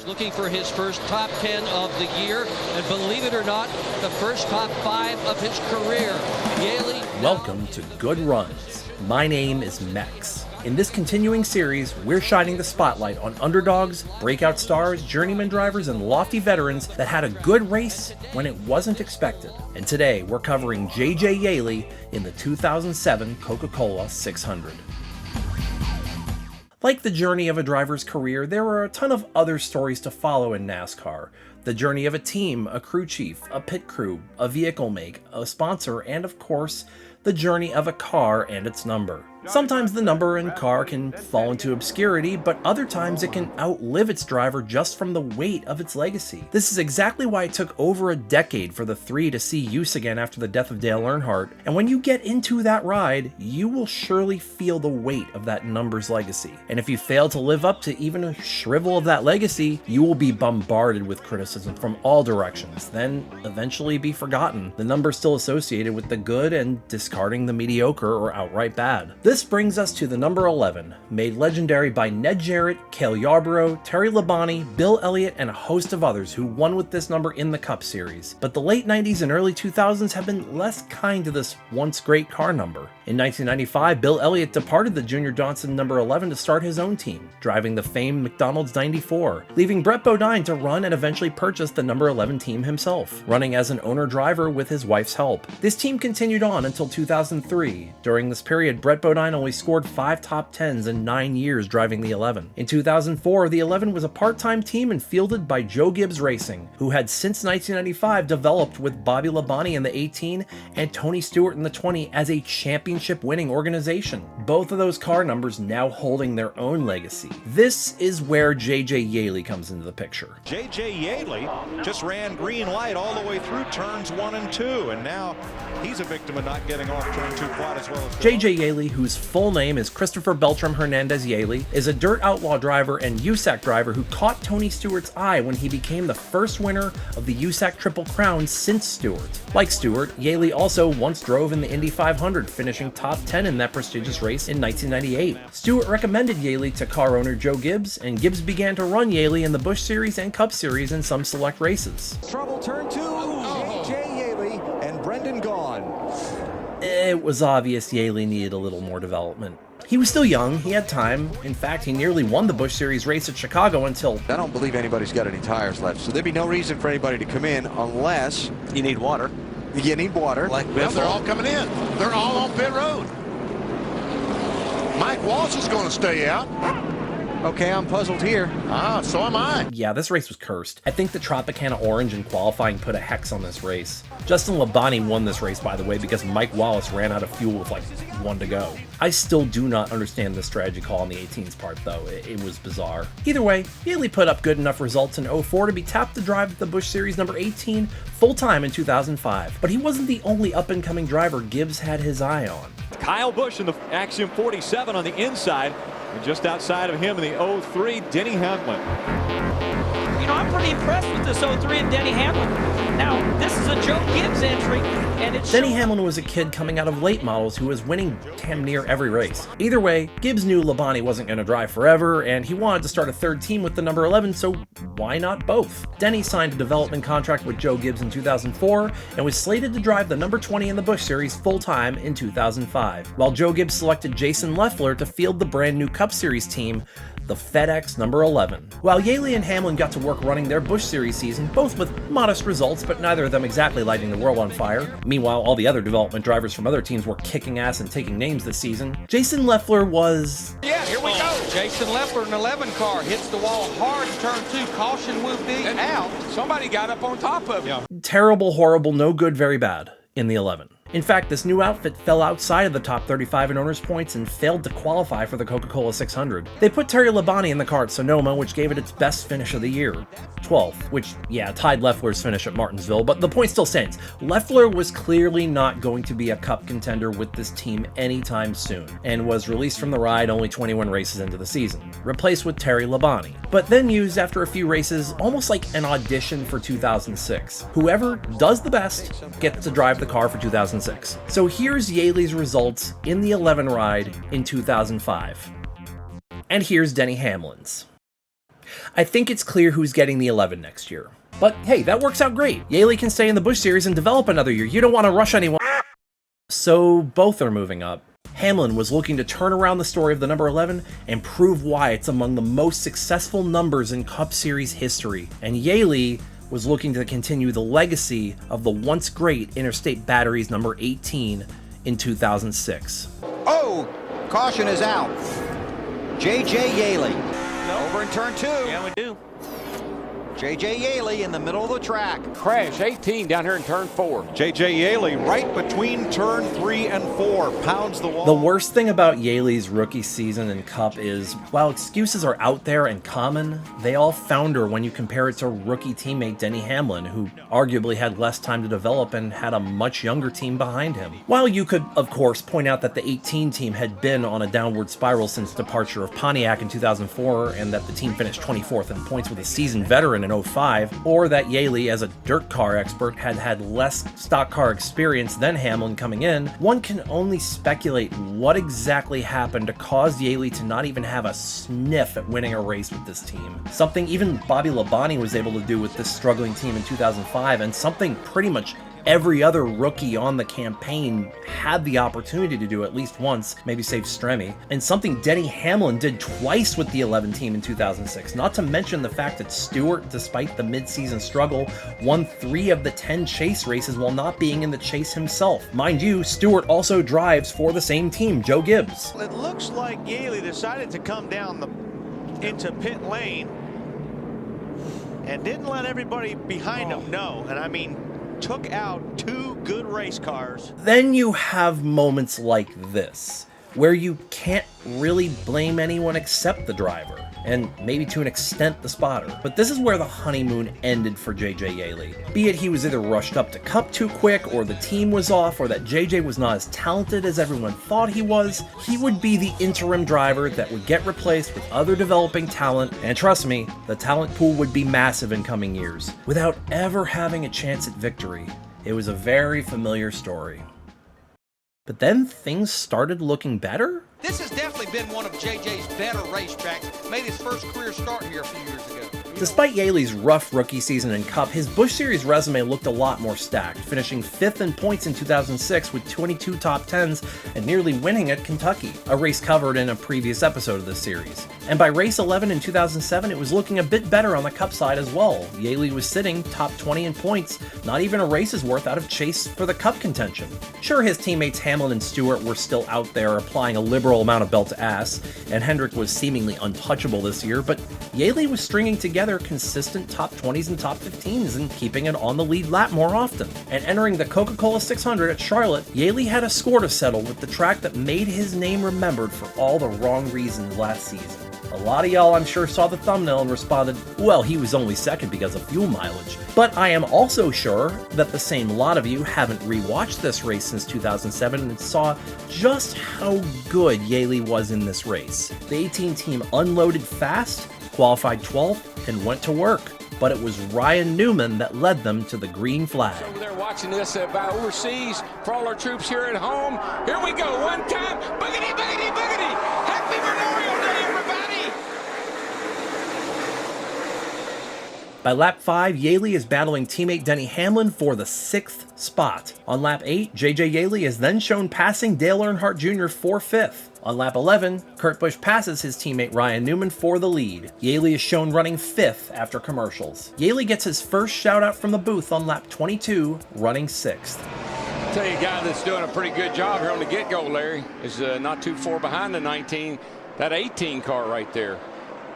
looking for his first top 10 of the year, and believe it or not, the first top 5 of his career. Yeley. Welcome to Good Runs. My name is Mex. In this continuing series, we're shining the spotlight on underdogs, breakout stars, journeyman drivers, and lofty veterans that had a good race when it wasn't expected. And today, we're covering J.J. Yeley in the 2007 Coca-Cola 600. Like the journey of a driver's career, there are a ton of other stories to follow in NASCAR. The journey of a team, a crew chief, a pit crew, a vehicle make, a sponsor, and of course, the journey of a car and its number. Sometimes the number and car can fall into obscurity, but other times it can outlive its driver just from the weight of its legacy. This is exactly why it took over a decade for the three to see use again after the death of Dale Earnhardt, and when you get into that ride, you will surely feel the weight of that number's legacy. And if you fail to live up to even a shrivel of that legacy, you will be bombarded with criticism from all directions, then eventually be forgotten, the number still associated with the good and discarding the mediocre or outright bad. This brings us to the number 11, made legendary by Ned Jarrett, Cale Yarborough, Terry Labonte, Bill Elliott, and a host of others who won with this number in the Cup Series. But the late 90s and early 2000s have been less kind to this once great car number. In 1995, Bill Elliott departed the Junior Johnson number 11 to start his own team, driving the famed McDonald's 94, leaving Brett Bodine to run and eventually purchase the number 11 team himself, running as an owner-driver with his wife's help. This team continued on until 2003. During this period, Brett Bodine only scored 5 top 10s in 9 years driving the 11. In 2004, the 11 was a part-time team and fielded by Joe Gibbs Racing, who had since 1995 developed with Bobby Labonte in the 18 and Tony Stewart in the 20 as a championship-winning organization. Both of those car numbers now holding their own legacy. This is where J.J. Yeley comes into the picture. J.J. Yeley just ran green light all the way through turns 1 and 2, and now he's a victim of not getting off turn 2 quite as well as J.J. Yeley, whose full name is Christopher Beltram Hernandez Yeley, is a dirt outlaw driver and USAC driver who caught Tony Stewart's eye when he became the first winner of the USAC Triple Crown since Stewart. Like Stewart, Yeley also once drove in the Indy 500, finishing top 10 in that prestigious race in 1998. Stewart recommended Yeley to car owner Joe Gibbs, and Gibbs began to run Yeley in the Busch Series and Cup Series in some select races. trouble turn 2, J.J. Yeley and Brendan gone. It was obvious Yeley needed a little more development. He was still young, he had time. In fact, he nearly won the Busch Series race at Chicago until... I don't believe anybody's got any tires left, so there'd be no reason for anybody to come in unless... You need water. You need water. Like well, they're all coming in. They're all on pit road. Mike Walsh is going to stay out. Okay, I'm puzzled here. So am I. Yeah, this race was cursed. I think the Tropicana Orange in qualifying put a hex on this race. Justin Labonte won this race, by the way, because Mike Wallace ran out of fuel with like 1 to go. I still do not understand the strategy call on the 18's part, though. It was bizarre. Either way, Yeley put up good enough results in 04 to be tapped to drive the Busch Series number 18 full-time in 2005. But he wasn't the only up-and-coming driver Gibbs had his eye on. Kyle Busch in the Axiom 47 on the inside. And just outside of him in the 03, Denny Hamlin. You know, I'm pretty impressed with this 03 and Denny Hamlin. Now, this is a Joe Gibbs entry, and it's... Denny Hamlin was a kid coming out of late models who was winning damn near every race. Either way, Gibbs knew Labonte wasn't going to drive forever, and he wanted to start a third team with the number 11, so why not both? Denny signed a development contract with Joe Gibbs in 2004, and was slated to drive the number 20 in the Busch Series full-time in 2005, while Joe Gibbs selected Jason Leffler to field the brand new Cup Series team, the FedEx number 11. While Yeley and Hamlin got to work running their Busch Series season, both with modest results, but neither of them exactly lighting the world on fire. Meanwhile, all the other development drivers from other teams were kicking ass and taking names this season. Jason Leffler was... Yeah, here we go. Jason Leffler, an 11 car, hits the wall hard in turn 2. Caution will be out. Somebody got up on top of him. Terrible, horrible, no good, very bad in the 11. In fact, this new outfit fell outside of the top 35 in owners' points and failed to qualify for the Coca-Cola 600. They put Terry Labonte in the car at Sonoma, which gave it its best finish of the year, 12th, which, yeah, tied Leffler's finish at Martinsville, but the point still stands. Leffler was clearly not going to be a Cup contender with this team anytime soon, and was released from the ride only 21 races into the season, replaced with Terry Labonte, but then used after a few races almost like an audition for 2006. Whoever does the best gets to drive the car for 2006. So here's Yeley's results in the 11 ride in 2005. And here's Denny Hamlin's. I think it's clear who's getting the 11 next year. But hey, that works out great. Yeley can stay in the Busch Series and develop another year. You don't want to rush anyone. So both are moving up. Hamlin was looking to turn around the story of the number 11 and prove why it's among the most successful numbers in Cup Series history. And Yeley was looking to continue the legacy of the once great Interstate Batteries number 18 in 2006. Oh, caution is out. J.J. Yeley. Over in turn 2. Yeah, we do. J.J. Yeley in the middle of the track. Crash 18 down here in turn 4. J.J. Yeley right between turn 3 and 4. Pounds the wall. The worst thing about Yeley's rookie season in Cup is, while excuses are out there and common, they all founder when you compare it to rookie teammate Denny Hamlin, who arguably had less time to develop and had a much younger team behind him. While you could, of course, point out that the 18 team had been on a downward spiral since departure of Pontiac in 2004, and that the team finished 24th in points with a seasoned veteran in 05, or that Yeley, as a dirt car expert, had less stock car experience than Hamlin coming in, one can only speculate what exactly happened to cause Yeley to not even have a sniff at winning a race with this team. Something even Bobby Labonte was able to do with this struggling team in 2005, and something pretty much every other rookie on the campaign had the opportunity to do at least once, maybe save Stremme, and something Denny Hamlin did twice with the 11 team in 2006, not to mention the fact that Stewart, despite the mid-season struggle, won 3 of the 10 chase races while not being in the chase himself. Mind you, Stewart also drives for the same team, Joe Gibbs. It looks like Yeley decided to come down into pit lane and didn't let everybody behind him know, and I mean, took out 2 good race cars. Then you have moments like this, where you can't really blame anyone except the driver, and maybe to an extent the spotter. But this is where the honeymoon ended for J.J. Yeley. Be it he was either rushed up to Cup too quick, or the team was off, or that J.J. was not as talented as everyone thought he was, he would be the interim driver that would get replaced with other developing talent, and trust me, the talent pool would be massive in coming years, without ever having a chance at victory. It was a very familiar story. But then things started looking better? This has definitely been one of JJ's better racetracks. Made his first career start here a few years ago. Despite Yeley's rough rookie season in Cup, his Busch Series resume looked a lot more stacked, finishing 5th in points in 2006 with 22 top 10s and nearly winning at Kentucky, a race covered in a previous episode of this series. And by race 11 in 2007, it was looking a bit better on the Cup side as well. Yeley was sitting top 20 in points, not even a race's worth out of chase for the Cup contention. Sure, his teammates Hamlin and Stewart were still out there applying a liberal amount of belt to ass, and Hendrick was seemingly untouchable this year, but Yeley was stringing together consistent top 20s and top 15s and keeping it on the lead lap more often. And entering the Coca-Cola 600 at Charlotte, Yeley had a score to settle with the track that made his name remembered for all the wrong reasons last season. A lot of y'all, I'm sure, saw the thumbnail and responded, well, he was only second because of fuel mileage. But I am also sure that the same lot of you haven't rewatched this race since 2007 and saw just how good Yeley was in this race. The 18 team unloaded fast, qualified 12th, and went to work. But it was Ryan Newman that led them to the green flag. Over there watching this by overseas for all our troops here at home. Here we go, one time. Boogity, boogity, boogity. Happy Memorial Day, everybody. By lap 5, Yeley is battling teammate Denny Hamlin for the 6th spot. On lap 8, J.J. Yeley is then shown passing Dale Earnhardt Jr. for 5th. On lap 11, Kurt Busch passes his teammate Ryan Newman for the lead. Yeley is shown running 5th after commercials. Yeley gets his first shout out from the booth on lap 22, running 6th. I'll tell you a guy that's doing a pretty good job here on the get-go, Larry, is not too far behind the 19, that 18 car right there.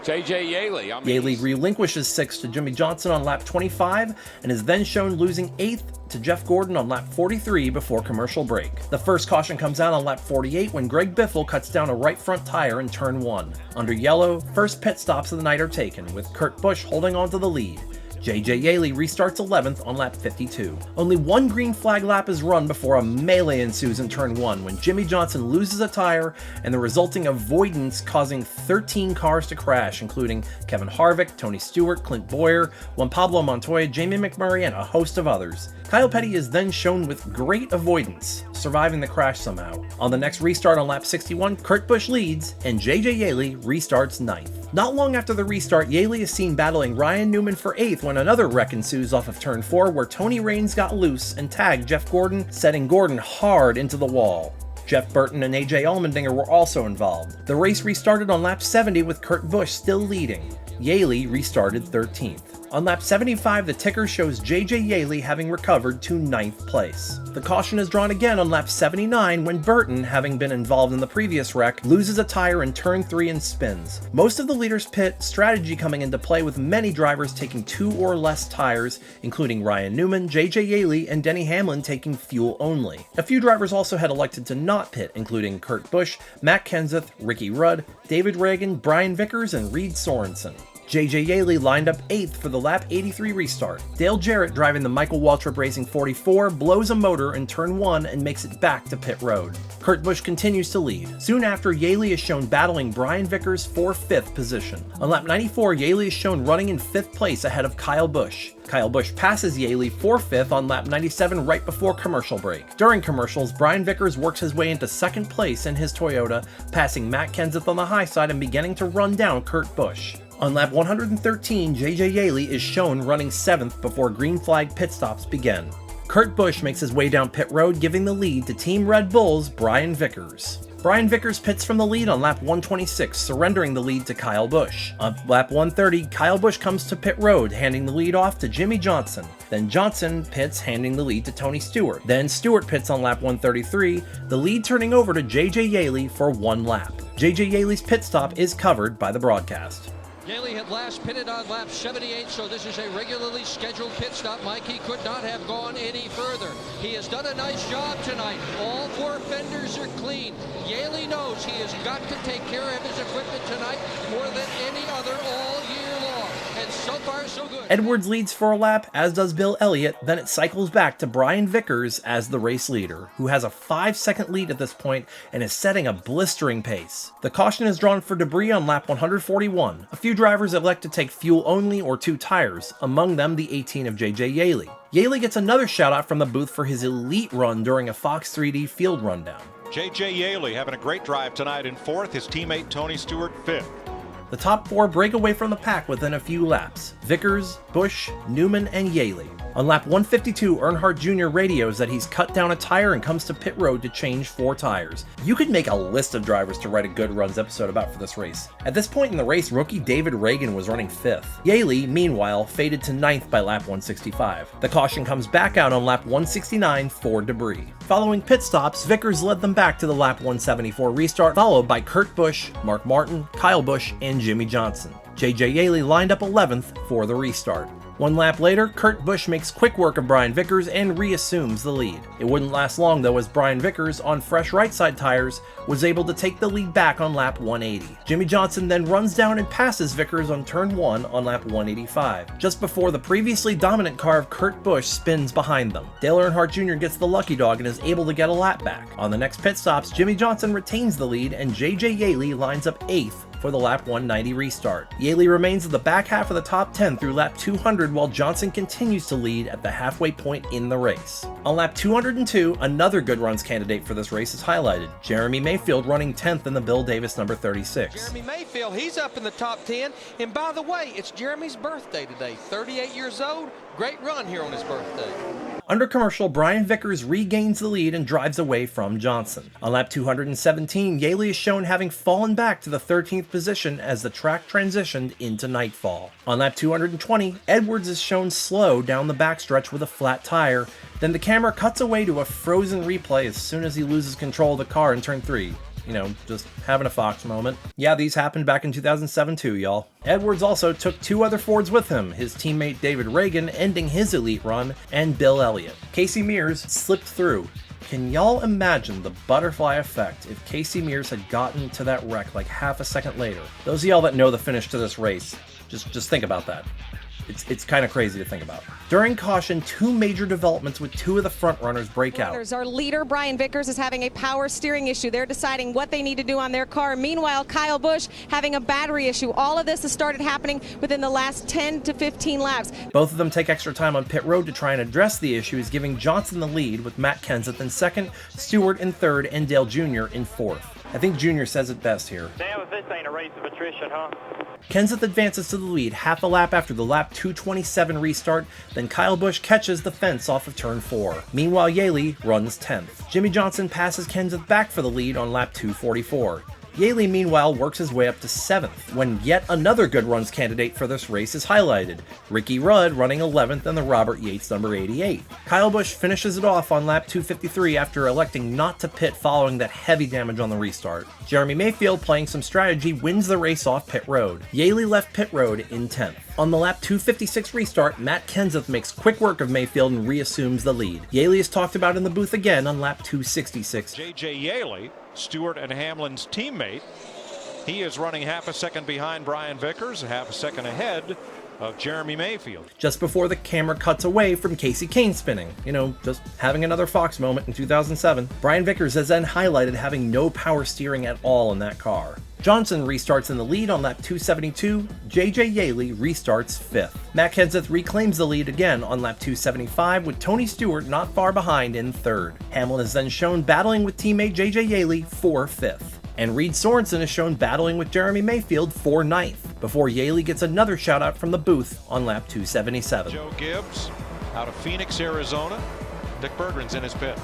J.J. Yeley. Yeley relinquishes 6th to Jimmy Johnson on lap 25 and is then shown losing 8th to Jeff Gordon on lap 43 before commercial break. The first caution comes out on lap 48 when Greg Biffle cuts down a right front tire in turn 1. Under yellow, first pit stops of the night are taken, with Kurt Busch holding on to the lead. J.J. Yeley restarts 11th on lap 52. Only one green flag lap is run before a melee ensues in turn 1 when Jimmie Johnson loses a tire and the resulting avoidance causing 13 cars to crash, including Kevin Harvick, Tony Stewart, Clint Boyer, Juan Pablo Montoya, Jamie McMurray, and a host of others. Kyle Petty is then shown with great avoidance, surviving the crash somehow. On the next restart on lap 61, Kurt Busch leads, and J.J. Yeley restarts 9th. Not long after the restart, Yeley is seen battling Ryan Newman for 8th when another wreck ensues off of turn 4 where Tony Raines got loose and tagged Jeff Gordon, setting Gordon hard into the wall. Jeff Burton and AJ Allmendinger were also involved. The race restarted on lap 70 with Kurt Busch still leading. Yeley restarted 13th. On lap 75, the ticker shows J.J. Yeley having recovered to 9th place. The caution is drawn again on lap 79 when Burton, having been involved in the previous wreck, loses a tire in turn 3 and spins. Most of the leaders pit, strategy coming into play with many drivers taking 2 or less tires, including Ryan Newman, J.J. Yeley, and Denny Hamlin taking fuel only. A few drivers also had elected to not pit, including Kurt Busch, Matt Kenseth, Ricky Rudd, David Ragan, Brian Vickers, and Reed Sorensen. J.J. Yeley lined up 8th for the lap 83 restart. Dale Jarrett, driving the Michael Waltrip Racing 44, blows a motor in turn 1 and makes it back to pit road. Kurt Busch continues to lead. Soon after, Yeley is shown battling Brian Vickers for 5th position. On lap 94, Yeley is shown running in 5th place ahead of Kyle Busch. Kyle Busch passes Yeley for 5th on lap 97 right before commercial break. During commercials, Brian Vickers works his way into 2nd place in his Toyota, passing Matt Kenseth on the high side and beginning to run down Kurt Busch. On lap 113, J.J. Yeley is shown running 7th before green flag pit stops begin. Kurt Busch makes his way down pit road, giving the lead to Team Red Bull's Brian Vickers. Brian Vickers pits from the lead on lap 126, surrendering the lead to Kyle Busch. On lap 130, Kyle Busch comes to pit road, handing the lead off to Jimmie Johnson. Then Johnson pits, handing the lead to Tony Stewart. Then Stewart pits on lap 133, the lead turning over to J.J. Yeley for 1 lap. J.J. Yeley's pit stop is covered by the broadcast. Yeley had last pitted on lap 78, so this is a regularly scheduled pit stop. Mike, he could not have gone any further. He has done a nice job tonight. All 4 fenders are clean. Yeley knows he has got to take care of his equipment tonight more than any other all year long. And so far, so good. Edwards leads for a lap, as does Bill Elliott. Then it cycles back to Brian Vickers as the race leader, who has a 5-second lead at this point and is setting a blistering pace. The caution is drawn for debris on lap 141. A few drivers elect to take fuel only or 2 tires, among them the 18 of J.J. Yeley. Yeley gets another shout out from the booth for his elite run during a Fox 3D field rundown. J.J. Yeley having a great drive tonight in 4th, his teammate Tony Stewart 5th. The top 4 break away from the pack within a few laps: Vickers, Busch, Newman, and Yeley. On lap 152, Earnhardt Jr. radios that he's cut down a tire and comes to pit road to change 4 tires. You could make a list of drivers to write a Good Runs episode about for this race. At this point in the race, rookie David Ragan was running 5th. Yeley, meanwhile, faded to 9th by lap 165. The caution comes back out on lap 169 for debris. Following pit stops, Vickers led them back to the lap 174 restart, followed by Kurt Busch, Mark Martin, Kyle Busch, and Jimmie Johnson. J.J. Yeley lined up 11th for the restart. 1 lap later, Kurt Busch makes quick work of Brian Vickers and reassumes the lead. It wouldn't last long though, as Brian Vickers, on fresh right side tires, was able to take the lead back on lap 180. Jimmie Johnson then runs down and passes Vickers on turn 1 on lap 185, just before the previously dominant car of Kurt Busch spins behind them. Dale Earnhardt Jr. gets the lucky dog and is able to get a lap back. On the next pit stops, Jimmie Johnson retains the lead and J.J. Yeley lines up 8th for the lap 190 restart. Yeley remains in the back half of the top 10 through lap 200 while Johnson continues to lead at the halfway point in the race. On lap 202, another Good Runs candidate for this race is highlighted: Jeremy Mayfield running 10th in the Bill Davis number 36. Jeremy Mayfield, he's up in the top 10. And by the way, it's Jeremy's birthday today. 38 years old. Great run here on his birthday. Under commercial, Brian Vickers regains the lead and drives away from Johnson. On lap 217, Yeley is shown having fallen back to the 13th position as the track transitioned into nightfall. On lap 220, Edwards is shown slow down the backstretch with a flat tire. Then the camera cuts away to a frozen replay as soon as he loses control of the car in turn 3. You know, just having a Fox moment. Yeah, these happened back in 2007 too, y'all. Edwards also took 2 other Fords with him, his teammate David Ragan ending his elite run, and Bill Elliott. Casey Mears slipped through. Can y'all imagine the butterfly effect if Casey Mears had gotten to that wreck like half a second later? Those of y'all that know the finish to this race, just think about that. It's kind of crazy to think about. During caution, two major developments with two of the front runners break out. Our leader, Brian Vickers, is having a power steering issue. They're deciding what they need to do on their car. Meanwhile, Kyle Busch having a battery issue. All of this has started happening within the last 10 to 15 laps. Both of them take extra time on pit road to try and address the issues, giving Johnson the lead with Matt Kenseth in second, Stewart in third, and Dale Jr. in fourth. I think Jr. says it best here. Damn, if this ain't a race of attrition, huh? Kenseth advances to the lead half a lap after the lap 227 restart, then Kyle Busch catches the fence off of turn 4. Meanwhile, Yeley runs 10th. Jimmy Johnson passes Kenseth back for the lead on lap 244. Yeley, meanwhile, works his way up to 7th, when yet another good runs candidate for this race is highlighted, Ricky Rudd running 11th in the Robert Yates number 88. Kyle Busch finishes it off on lap 253 after electing not to pit following that heavy damage on the restart. Jeremy Mayfield, playing some strategy, wins the race off pit road. Yeley left pit road in 10th. On the lap 256 restart, Matt Kenseth makes quick work of Mayfield and reassumes the lead. Yeley is talked about in the booth again on lap 266. J.J. Yeley, Stewart and Hamlin's teammate. He is running half a second behind Brian Vickers, half a second ahead of Jeremy Mayfield. Just before the camera cuts away from Casey Kane spinning, just having another Fox moment in 2007, Brian Vickers has then highlighted having no power steering at all in that car. Johnson restarts in the lead on lap 272, J.J. Yeley restarts 5th. Matt Kenseth reclaims the lead again on lap 275 with Tony Stewart not far behind in 3rd. Hamlin is then shown battling with teammate J.J. Yeley for 5th. And Reed Sorensen is shown battling with Jeremy Mayfield for 9th, before Yeley gets another shout out from the booth on lap 277. Joe Gibbs out of Phoenix, Arizona. Dick Berggren's in his pit.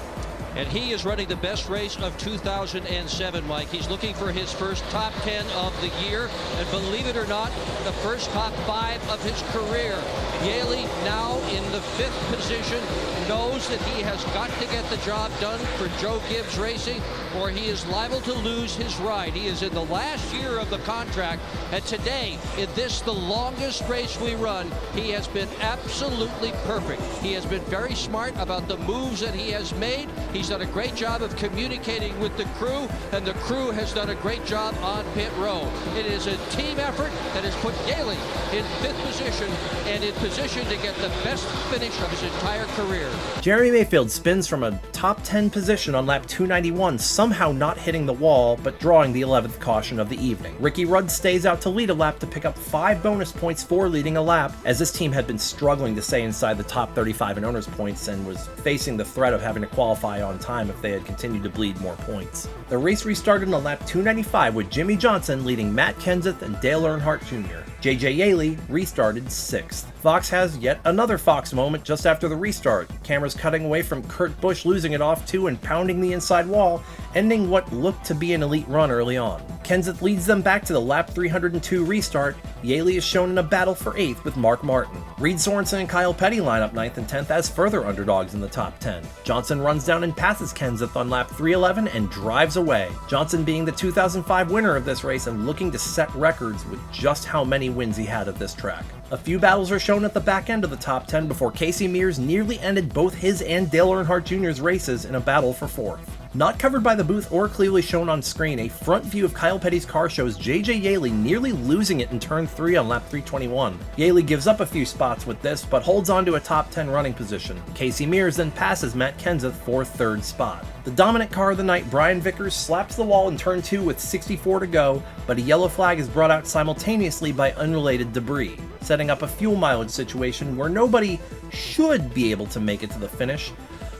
And he is running the best race of 2007, Mike. He's looking for his first top 10 of the year, and believe it or not, the first top 5 of his career. Yeley, now in the 5th position, knows that he has got to get the job done for Joe Gibbs Racing, or he is liable to lose his ride. He is in the last year of the contract, and today, in this, the longest race we run, he has been absolutely perfect. He has been very smart about the moves that he has made. He's done a great job of communicating with the crew, and the crew has done a great job on pit road. It is a team effort that has put Yeley in 5th position and in position to get the best finish of his entire career. Jeremy Mayfield spins from a top 10 position on lap 291, somehow not hitting the wall, but drawing the 11th caution of the evening. Ricky Rudd stays out to lead a lap to pick up 5 bonus points for leading a lap, as this team had been struggling to stay inside the top 35 in owners points and was facing the threat of having to qualify on time if they had continued to bleed more points. The race restarted on lap 295 with Jimmy Johnson leading Matt Kenseth and Dale Earnhardt Jr. J.J. Yeley restarted 6th. Fox has yet another Fox moment just after the restart. Cameras cutting away from Kurt Busch losing it off 2 and pounding the inside wall, ending what looked to be an elite run early on. Kenseth leads them back to the lap 302 restart. Yeley is shown in a battle for 8th with Mark Martin. Reed Sorensen and Kyle Petty line up 9th and 10th as further underdogs in the top 10. Johnson runs down and passes Kenseth on lap 311 and drives away. Johnson being the 2005 winner of this race and looking to set records with just how many wins he had at this track. A few battles are shown at the back end of the top 10 before Casey Mears nearly ended both his and Dale Earnhardt Jr.'s races in a battle for 4th. Not covered by the booth or clearly shown on screen, a front view of Kyle Petty's car shows J.J. Yeley nearly losing it in turn 3 on lap 321. Yeley gives up a few spots with this, but holds on to a top 10 running position. Casey Mears then passes Matt Kenseth for 3rd spot. The dominant car of the night, Brian Vickers, slaps the wall in turn 2 with 64 to go, but a yellow flag is brought out simultaneously by unrelated debris, setting up a fuel mileage situation where nobody should be able to make it to the finish,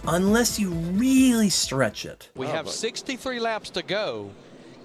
unless you really stretch it. We have 63 laps to go.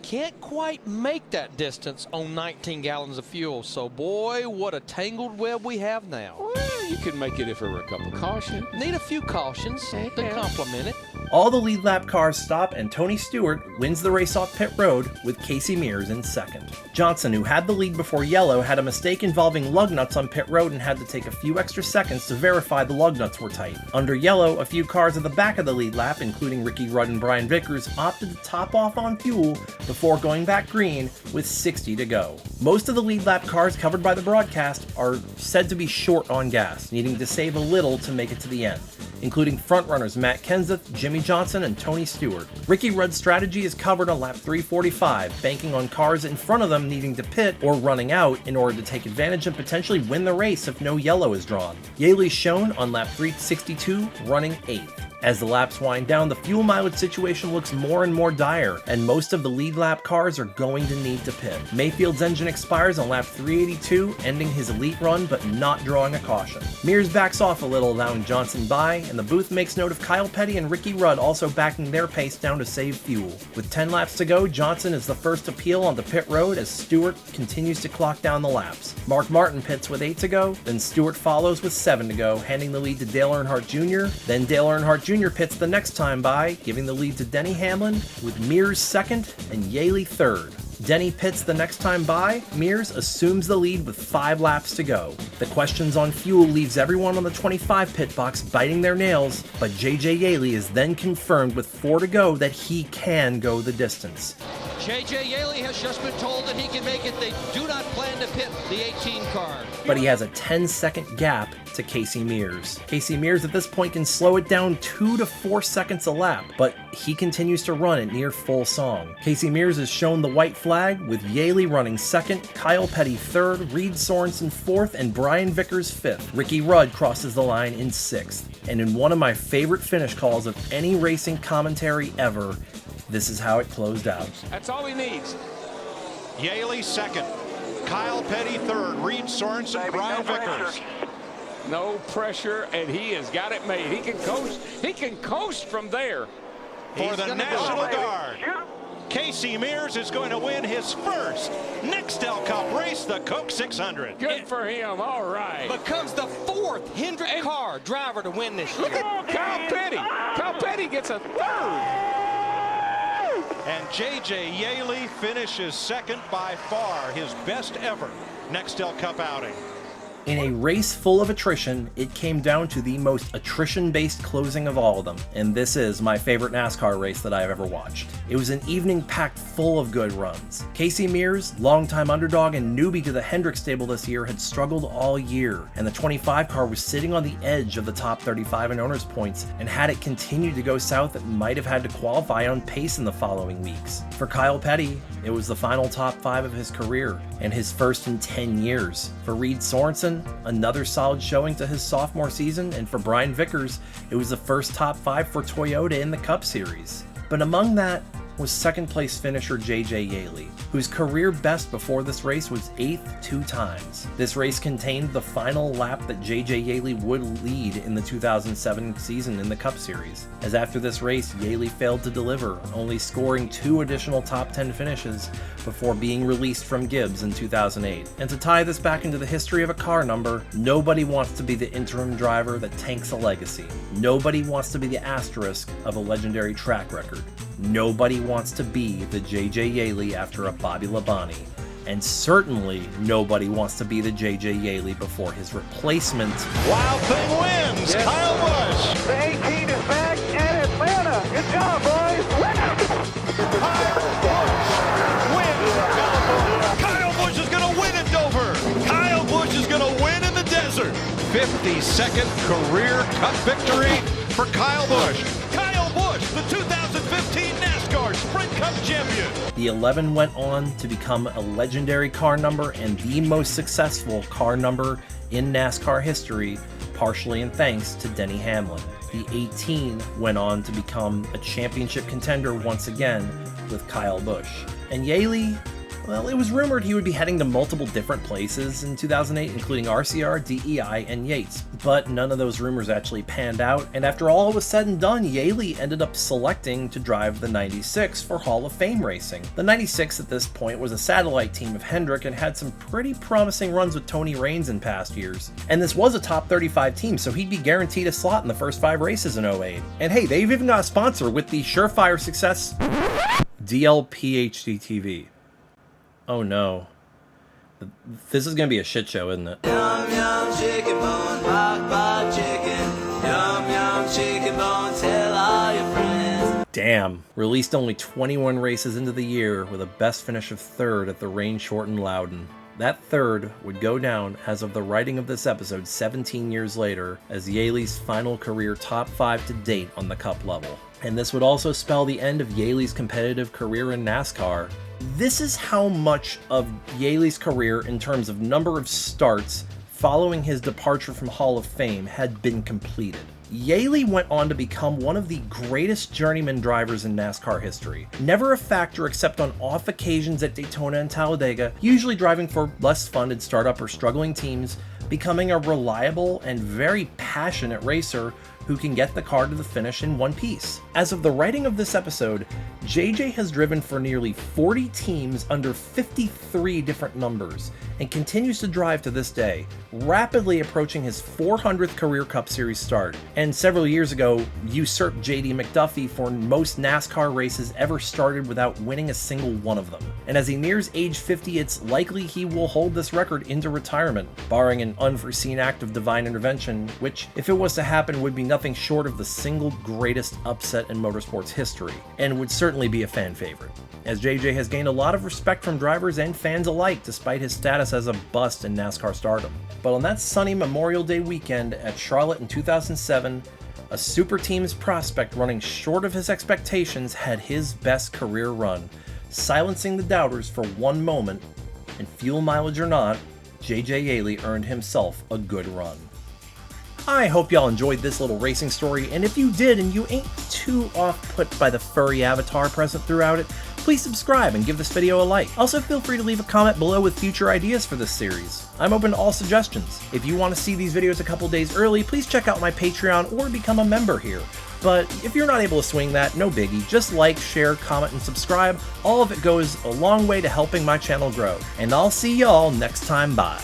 Can't quite make that distance on 19 gallons of fuel. So, boy, what a tangled web we have now. Well, you could make it if there were a couple cautions. Need a few cautions to complement it. All the lead lap cars stop and Tony Stewart wins the race off pit road with Casey Mears in 2nd. Johnson, who had the lead before yellow, had a mistake involving lug nuts on pit road and had to take a few extra seconds to verify the lug nuts were tight. Under yellow, a few cars at the back of the lead lap, including Ricky Rudd and Brian Vickers, opted to top off on fuel before going back green with 60 to go. Most of the lead lap cars covered by the broadcast are said to be short on gas, needing to save a little to make it to the end. including frontrunners Matt Kenseth, Jimmy Johnson, and Tony Stewart. Ricky Rudd's strategy is covered on lap 345, banking on cars in front of them needing to pit or running out in order to take advantage and potentially win the race if no yellow is drawn. Yeley's shown on lap 362, running 8th. As the laps wind down, the fuel mileage situation looks more and more dire, and most of the lead lap cars are going to need to pit. Mayfield's engine expires on lap 382, ending his elite run but not drawing a caution. Mears backs off a little, allowing Johnson by, and the booth makes note of Kyle Petty and Ricky Rudd also backing their pace down to save fuel. With 10 laps to go, Johnson is the first to peel onto pit road as Stewart continues to clock down the laps. Mark Martin pits with 8 to go, then Stewart follows with 7 to go, handing the lead to Dale Earnhardt Jr., then Dale Earnhardt Jr. pits the next time by, giving the lead to Denny Hamlin, with Mears second and Yeley third. Denny pits the next time by, Mears assumes the lead with 5 laps to go. The questions on fuel leaves everyone on the 25 pit box biting their nails, but JJ Yeley is then confirmed with 4 to go that he can go the distance. JJ Yeley has just been told that he can make it. They do not plan to pit the 18 car. But he has a 10-second gap to Casey Mears. Casey Mears at this point can slow it down 2 to 4 seconds a lap, but he continues to run at near full song. Casey Mears is shown the white flag, with Yeley running second, Kyle Petty third, Reed Sorensen fourth, and Brian Vickers fifth. Ricky Rudd crosses the line in 6th. And in one of my favorite finish calls of any racing commentary ever, this is how it closed out. That's all he needs. Yeley second, Kyle Petty third, Reed Sorensen, Brian Vickers. No pressure, and he has got it made. He can coast. He can coast from there. For the National Guard, Casey Mears is going to win his first Nextel Cup race, the Coke 600. Good for him. All right. Becomes the 4th Hendrick car driver to win this year. Look at Kyle Petty. Kyle Petty gets a 3rd. And JJ Yeley finishes second, by far his best ever Nextel Cup outing. In a race full of attrition, it came down to the most attrition-based closing of all of them, and this is my favorite NASCAR race that I've ever watched. It was an evening packed full of good runs. Casey Mears, longtime underdog and newbie to the Hendrick stable this year, had struggled all year, and the 25 car was sitting on the edge of the top 35 in owners' points, and had it continued to go south, it might have had to qualify on pace in the following weeks. For Kyle Petty, it was the final top 5 of his career, and his first in 10 years. For Reed Sorensen, another solid showing to his sophomore season, and for Brian Vickers, it was the first top 5 for Toyota in the Cup Series. But among that was second place finisher JJ Yeley, whose career best before this race was 8th 2 times. This race contained the final lap that JJ Yeley would lead in the 2007 season in the Cup Series, as after this race Yeley failed to deliver, only scoring 2 additional top 10 finishes before being released from Gibbs in 2008. And to tie this back into the history of a car number, nobody wants to be the interim driver that tanks a legacy. Nobody wants to be the asterisk of a legendary track record. Nobody wants to be the JJ Yeley after a Bobby Labonte. And certainly nobody wants to be the JJ Yeley before his replacement. Wild Thing wins, yes. Kyle Busch. The 18 is back at Atlanta. Good job, boys. Kyle Busch is going to win at Dover. Kyle Busch is going to win in the desert. 52nd career Cup victory for Kyle Busch. Kyle Busch, the 2015 NASCAR Sprint Cup champion. The 11 went on to become a legendary car number and the most successful car number in NASCAR history, partially in thanks to Denny Hamlin. The 18 went on to become a championship contender once again with Kyle Busch. And Yeley, well, it was rumored he would be heading to multiple different places in 2008, including RCR, DEI, and Yates. But none of those rumors actually panned out, and after all was said and done, Yeley ended up selecting to drive the 96 for Hall of Fame racing. The 96 at this point was a satellite team of Hendrick and had some pretty promising runs with Tony Raines in past years. And this was a top 35 team, so he'd be guaranteed a slot in the first 5 races in 08. And hey, they've even got a sponsor with the surefire success DLPHDTV. Oh no. This is gonna be a shit show, isn't it? Yum yum chicken bone, hot chicken. Yum yum chicken bone, tell all your friends. Damn. Released only 21 races into the year with a best finish of 3rd at the rain-shortened Loudon. That third would go down as of the writing of this episode 17 years later as Yeley's final career top 5 to date on the Cup level. And this would also spell the end of Yeley's competitive career in NASCAR. This is how much of Yeley's career in terms of number of starts following his departure from Hall of Fame had been completed. Yeley went on to become one of the greatest journeyman drivers in NASCAR history. Never a factor except on off occasions at Daytona and Talladega, usually driving for less funded startup or struggling teams, becoming a reliable and very passionate racer who can get the car to the finish in one piece. As of the writing of this episode, JJ has driven for nearly 40 teams under 53 different numbers and continues to drive to this day, rapidly approaching his 400th career Cup Series start, and several years ago usurped JD McDuffie for most NASCAR races ever started without winning a single one of them. And as he nears age 50, it's likely he will hold this record into retirement, barring an unforeseen act of divine intervention, which, if it was to happen, would be nothing short of the single greatest upset in motorsports history, and would certainly be a fan favorite, as JJ has gained a lot of respect from drivers and fans alike despite his status as a bust in NASCAR stardom. But on that sunny Memorial Day weekend at Charlotte in 2007, a super team's prospect running short of his expectations had his best career run, silencing the doubters for one moment, and fuel mileage or not, JJ Yeley earned himself a good run. I hope y'all enjoyed this little racing story, and if you did and you ain't too off-put by the furry avatar present throughout it, please subscribe and give this video a like. Also, feel free to leave a comment below with future ideas for this series. I'm open to all suggestions. If you want to see these videos a couple days early, please check out my Patreon or become a member here. But if you're not able to swing that, no biggie. Just like, share, comment, and subscribe. All of it goes a long way to helping my channel grow. And I'll see y'all next time. Bye.